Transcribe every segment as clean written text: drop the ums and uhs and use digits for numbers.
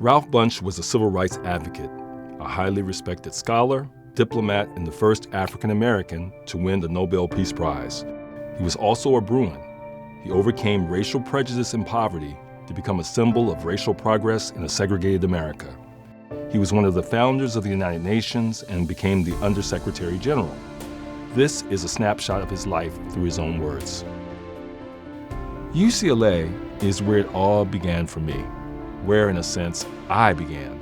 Ralph Bunche was a civil rights advocate, a highly respected scholar, diplomat, and the first African American to win the Nobel Peace Prize. He was also a Bruin. He overcame racial prejudice and poverty to become a symbol of racial progress in a segregated America. He was one of the founders of the United Nations and became the Undersecretary General. This is a snapshot of his life through his own words. UCLA is where it all began for me, where, in a sense, I began.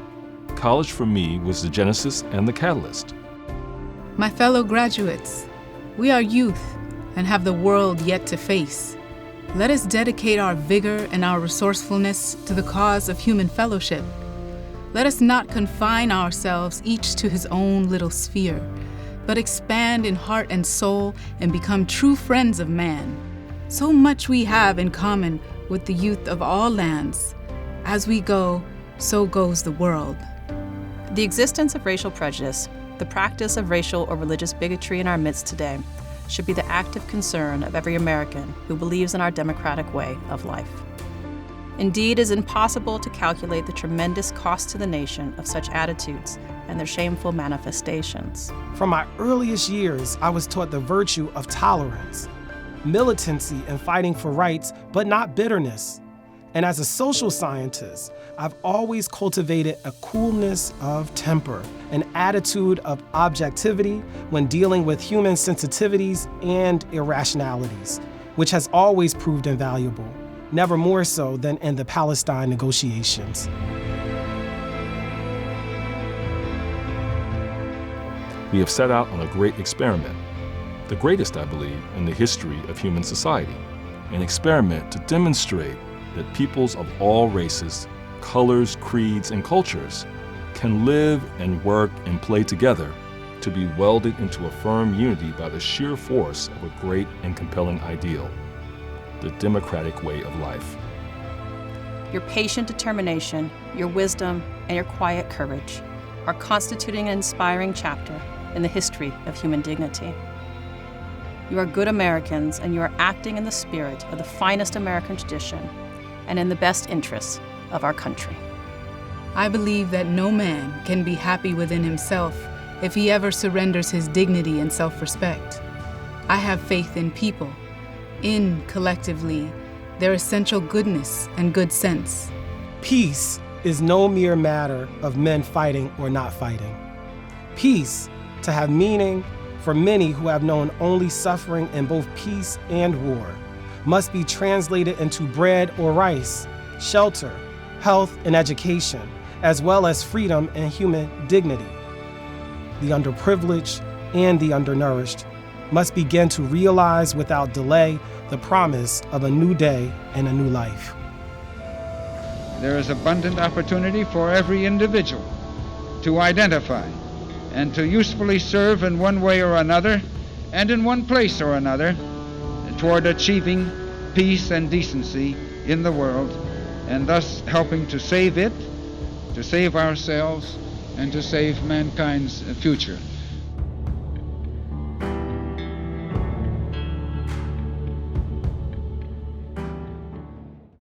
College for me was the genesis and the catalyst. My fellow graduates, we are youth and have the world yet to face. Let us dedicate our vigor and our resourcefulness to the cause of human fellowship. Let us not confine ourselves each to his own little sphere, but expand in heart and soul and become true friends of man. So much we have in common with the youth of all lands. As we go, so goes the world. The existence of racial prejudice, the practice of racial or religious bigotry in our midst today, should be the active concern of every American who believes in our democratic way of life. Indeed, it is impossible to calculate the tremendous cost to the nation of such attitudes and their shameful manifestations. From my earliest years, I was taught the virtue of tolerance, militancy and fighting for rights, but not bitterness. And as a social scientist, I've always cultivated a coolness of temper, an attitude of objectivity when dealing with human sensitivities and irrationalities, which has always proved invaluable, never more so than in the Palestine negotiations. We have set out on a great experiment, the greatest, I believe, in the history of human society, an experiment to demonstrate that peoples of all races, colors, creeds, and cultures can live and work and play together to be welded into a firm unity by the sheer force of a great and compelling ideal, the democratic way of life. Your patient determination, your wisdom, and your quiet courage are constituting an inspiring chapter in the history of human dignity. You are good Americans, and you are acting in the spirit of the finest American tradition and in the best interests of our country. I believe that no man can be happy within himself if he ever surrenders his dignity and self-respect. I have faith in people, in, collectively, their essential goodness and good sense. Peace is no mere matter of men fighting or not fighting. Peace, to have meaning for many who have known only suffering in both peace and war, must be translated into bread or rice, shelter, health, and education, as well as freedom and human dignity. The underprivileged and the undernourished must begin to realize without delay the promise of a new day and a new life. There is abundant opportunity for every individual to identify and to usefully serve in one way or another and in one place or another toward achieving peace and decency in the world, and thus helping to save it, to save ourselves, and to save mankind's future.